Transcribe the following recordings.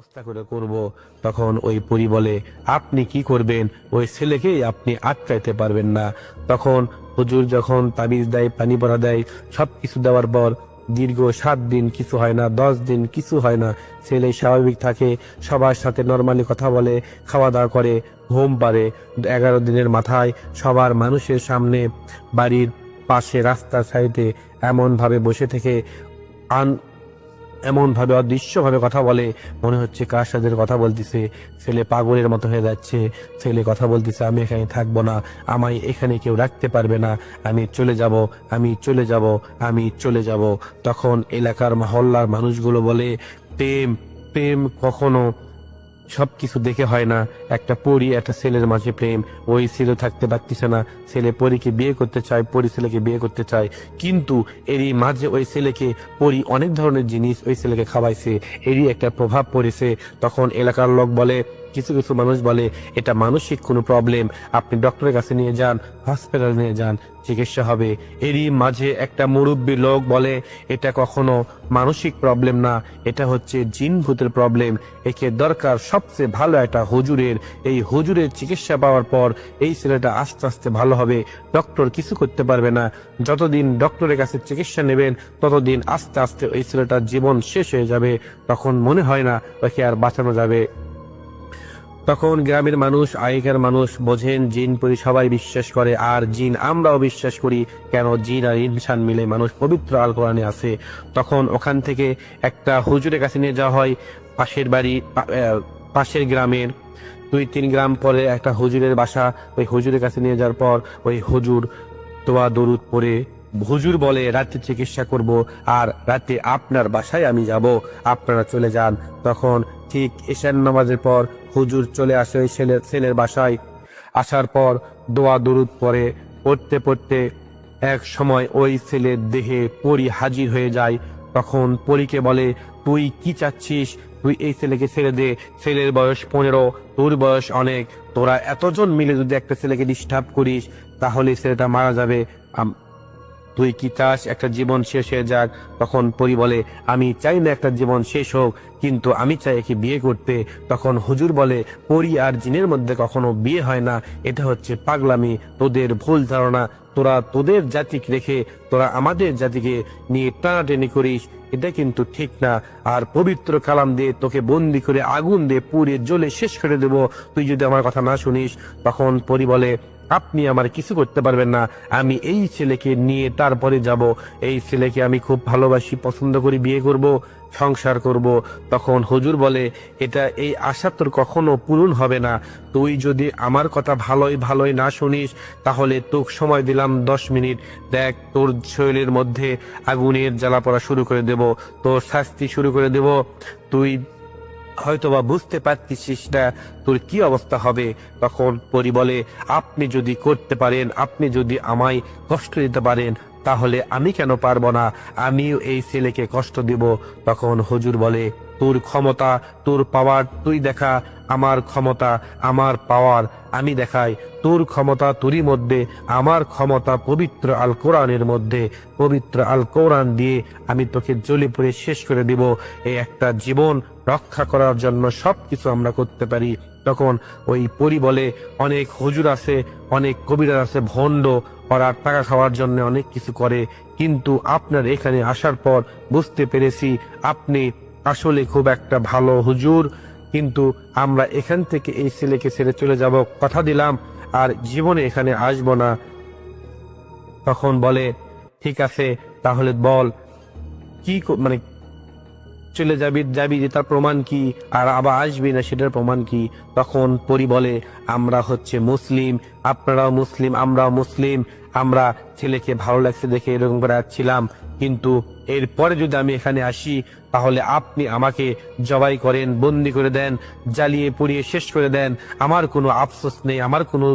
ব্যবস্থা করে করব। তখন ওই পরী বলে, আপনি কি করবেন? ওই ছেলেকেই আপনি আটকাইতে পারবেন না। তখন হুজুর যখন তাবিজ দেয়, পানি পড়া দেয়, সবকিছু দেওয়ার পর দীর্ঘ 7 দিন কিছু হয় না, 10 দিন কিছু হয় না, ছেলে স্বাভাবিক থাকে, সবার সাথে নর্মালি কথা বলে, খাওয়া দাওয়া করে, ঘুম পারে। 11 দিনের মাথায় সবার মানুষের সামনে বাড়ির পাশে রাস্তার সাইডে এমনভাবে বসে থেকে এমনভাবে অদৃশ্যভাবে কথা বলে, মনে হচ্ছে কার সাথে কথা বলতেছে। ছেলে পাগলের মতো হয়ে যাচ্ছে। ছেলে কথা বলতেছে, আমি এখানে থাকবো না, আমায় এখানে কেউ রাখতে পারবে না, আমি চলে যাব, আমি চলে যাব, আমি চলে যাব। তখন এলাকার মহল্লার মানুষগুলো বলে, প্রেম প্রেম কখনো সবকিছু দেখে হয় না। একটা পরী একটা ছেলের মাঝে প্রেম, ওই ছেলে থাকতে পারতেছে না, ছেলে পরীকে বিয়ে করতে চায়, পরী ছেলেকে বিয়ে করতে চায়, কিন্তু এরই মাঝে ওই ছেলেকে পরী অনেক ধরনের জিনিস ওই ছেলেকে খাওয়াইছে, এরই একটা প্রভাব পড়েছে। তখন এলাকার লোক বলে, কিছু কিছু মানুষ বলে, এটা মানসিক কোনো প্রবলেম, আপনি ডক্টরের কাছে নিয়ে যান, হসপিটালে নিয়ে যান, চিকিৎসা হবে। এরই মাঝে একটা মুরব্বী লোক বলে, এটা কখনো মানসিক প্রবলেম না, এটা হচ্ছে জিন ভূতের প্রবলেম, একে দরকার সবচেয়ে ভালো একটা হুজুরের। এই হুজুরের চিকিৎসা পাওয়ার পর এই ছেলেটা আস্তে আস্তে ভালো হবে, ডক্টর কিছু করতে পারবে না। যতদিন ডক্টরের কাছে চিকিৎসা নেবেন ততদিন আস্তে আস্তে ওই ছেলেটার জীবন শেষ হয়ে যাবে, তখন মনে হয় না ওকে আর বাঁচানো যাবে। তখন গ্রামের মানুষ, আগেকার মানুষ বোঝেন, জিন পরি সবাই বিশ্বাস করে, আর জিন আমরাও বিশ্বাস করি। কেন? জিন আর ইনসান মিলে মানুষ পবিত্র আল কোরআনে আছে। তখন ওখান থেকে একটা হুজুরের কাছে নিয়ে যাওয়া হয়, পাশের বাড়ি, পাশের গ্রামের 2-3 গ্রাম পরে একটা হুজুরের বাসা। ওই হুজুরের কাছে নিয়ে যাওয়ার পর ওই হুজুর দোয়া দরুদ পড়ে, হুজুর বলে রাতে চিকিৎসা করব, আর রাতে আপনার বাসায় আমি যাব, আপনারা চলে যান। তখন ঠিক এশার নামাজের পর হুজুর চলে আসে ওই ছেলের বাসায়। আসার পর দোয়া দরুদ পড়তে পড়তে এক সময় ওই ছেলের দেহে পরী হাজির হয়ে যায়। তখন পরীকে বলে, তুই কি চাচ্ছিস? তুই এই ছেলেকে ছেড়ে দে, ছেলের বয়স 15, তোর বয়স অনেক, তোরা এতজন মিলে যদি একটা ছেলেকে ডিস্টার্ব করিস তাহলে ছেলেটা মারা যাবে। তুই কি চাস একটা জীবন শেষ হয়ে যাক? তখন পরী বলে, আমি চাই না একটা জীবন শেষ হোক, কিন্তু আমি চাই একে বিয়ে করতে। তখন হুজুর বলে, পরী আর জিনের মধ্যে কখনো বিয়ে হয় না, এটা হচ্ছে পাগলামি, তোদের ভুল ধারণা, তোরা তোদের জাতিকে রেখে তোরা আমাদের জাতিকে নিয়ে টানাটানি করিস, এটা কিন্তু ঠিক না। আর পবিত্র কালাম দিয়ে তোকে বন্দি করে আগুন দিয়ে পুড়ে জ্বলে শেষ করে দেব তুই যদি আমার কথা না শুনিস। তখন পরী বলে, আপনি আমার কিছু করতে পারবেন না, আমি এই ছেলেকে নিয়ে তারপরে যাব, এই ছেলেকে আমি খুব ভালোবাসি, পছন্দ করি, বিয়ে করব, সংসার করব। তখন হুজুর বলে, এটা এই আশা তোর কখনো পূরণ হবে না, তুই যদি আমার কথা ভালোই ভালোই না শুনিস তাহলে তোকে সময় দিলাম 10 মিনিট, দেখ তোর শরীরের মধ্যে আগুনের জ্বালা পড়া শুরু করে দেব, তোর শাস্তি শুরু করে দেব, তুই হয়তোবা বুঝতে পারছিস না তোর কি অবস্থা হবে। তখন পরী বলে, আপনি যদি করতে পারেন, আপনি যদি আমায় কষ্ট দিতে পারেন, তাহলে আমি কেন পারবো না, আমিও এই ছেলেকে কষ্ট দিব। তখন হুজুর বলে, তোর ক্ষমতা, তোর পাওয়ার তুই দেখা, আমার ক্ষমতা, আমার পাওয়ার আমি দেখাই। তোর ক্ষমতা তোরই মধ্যে, আমার ক্ষমতা পবিত্র আল কোরআনের মধ্যে, পবিত্র আল কোরআন দিয়ে আমি তোকে জ্বলে পুড়ে শেষ করে দিব। এই একটা জীবন রক্ষা করার জন্য সবকিছু আমরা করতে পারি। তখন ওই পরী বলে, অনেক হুজুর আছে, অনেক কবিরা আছে ভণ্ড, ওরা টাকা খাওয়ার জন্য অনেক কিছু করে, কিন্তু আপনার এখানে আসার পর বুঝতে পেরেছি আপনি আসলে খুব একটা ভালো হুজুর, কিন্তু আমরা এখান থেকে এই ছেলেকে ছেড়ে চলে যাব, কথা দিলাম আর জীবনে এখানে আসব না। তখন বলে, ঠিক আছে, তাহলে বল কি মানে চলে যাবি যাবি যে তার প্রমাণ কি, আর আবার আসবি না সেটার প্রমাণ কি? তখন পরী বলে, আমরা হচ্ছে মুসলিম, আপনারাও মুসলিম, আমরাও মুসলিম, আমরা ছেলেকে ভালো লাগছে দেখে এরকম করে আসছিলাম, কিন্তু এরপরে যদি আমি এখানে আসি তাহলে আপনি আমাকে জবাই করেন, বন্দি করে দেন, জ্বালিয়ে পুড়িয়ে শেষ করে দেন, আমার কোনো আফসোস নেই, আমার কোনো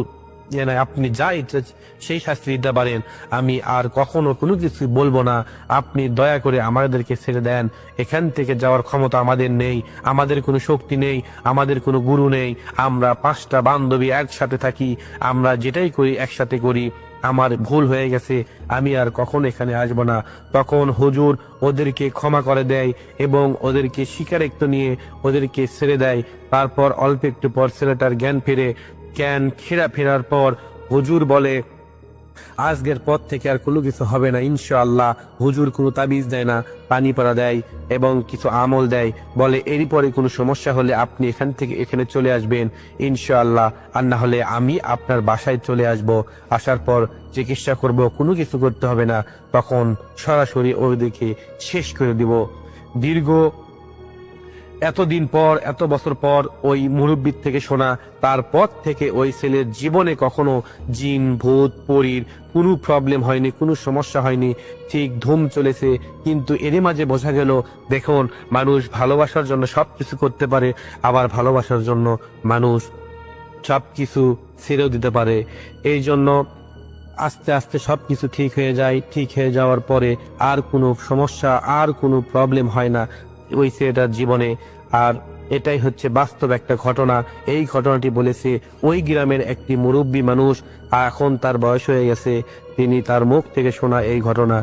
নাই, আপনি যা ইচ্ছা সেই শাস্তি দিতে পারেন, আমি আর কখনো কোনো কিছু বলবো না, আপনি দয়া করে আমাদেরকে ছেড়ে দেন, এখান থেকে যাওয়ার ক্ষমতা আমাদের নেই, আমাদের কোনো শক্তি নেই, আমাদের কোনো গুরু নেই, আমরা 5টা বান্ধবী একসাথে থাকি, আমরা যেটাই করি একসাথে করি, আমার ভুল হয়ে গেছে, আমি আর কখনো এখানে আসবো না। তখন হুজুর ওদেরকে ক্ষমা করে দেয় এবং ওদেরকে স্বীকারোক্ত নিয়ে ওদেরকে ছেড়ে দেয়। তারপর অল্প একটু পর ছেলেটার জ্ঞান ফেরার পর হুজুর বলে, আজকের পর থেকে আর কোনো কিছু হবে না ইনশাআল্লাহ। হুজুর কোনো তাবিজ দেয় না, পানি পড়া দেয় এবং কিছু আমল দেয়, বলে এরই পরে কোনো সমস্যা হলে আপনি এখান থেকে এখানে চলে আসবেন ইনশাআল্লাহ, আর না হলে আমি আপনার বাসায় চলে আসব। আসার পর চিকিৎসা করব, কোনো কিছু করতে হবে না, তখন সরাসরি ওদেরকে শেষ করে দিব। দীর্ঘ এতদিন পর, এত বছর পর ওই মুরব্বীর থেকে শোনা, তারপর থেকে ওই ছেলের জীবনে কখনো জিন ভূত পরীর কোনো প্রবলেম হয়নি, কোনো সমস্যা হয়নি, ঠিক ধুম চলেছে। কিন্তু এরই মাঝে বোঝা গেল, দেখুন, মানুষ ভালোবাসার জন্য সবকিছু করতে পারে, আবার ভালোবাসার জন্য মানুষ সবকিছু ছেড়েও দিতে পারে। এই জন্য আস্তে আস্তে সবকিছু ঠিক হয়ে যায়। ঠিক হয়ে যাওয়ার পরে আর কোনো সমস্যা, আর কোনো প্রবলেম হয় না ওই ছেলেটার জীবনে। আর এটাই হচ্ছে বাস্তব একটা ঘটনা। এই ঘটনাটি বলেছে ওই গ্রামের একটি মুরব্বী মানুষ, এখন তার বয়স হয়ে গেছে, তিনি তার মুখ থেকে শোনা এই ঘটনা।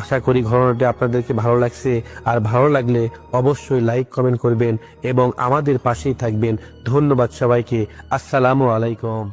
আশা করি ঘটনাটি আপনাদেরকে ভালো লাগছে, আর ভালো লাগলে অবশ্যই লাইক কমেন্ট করবেন এবং আমাদের পাশেই থাকবেন। ধন্যবাদ সবাইকে। আসসালামু আলাইকুম।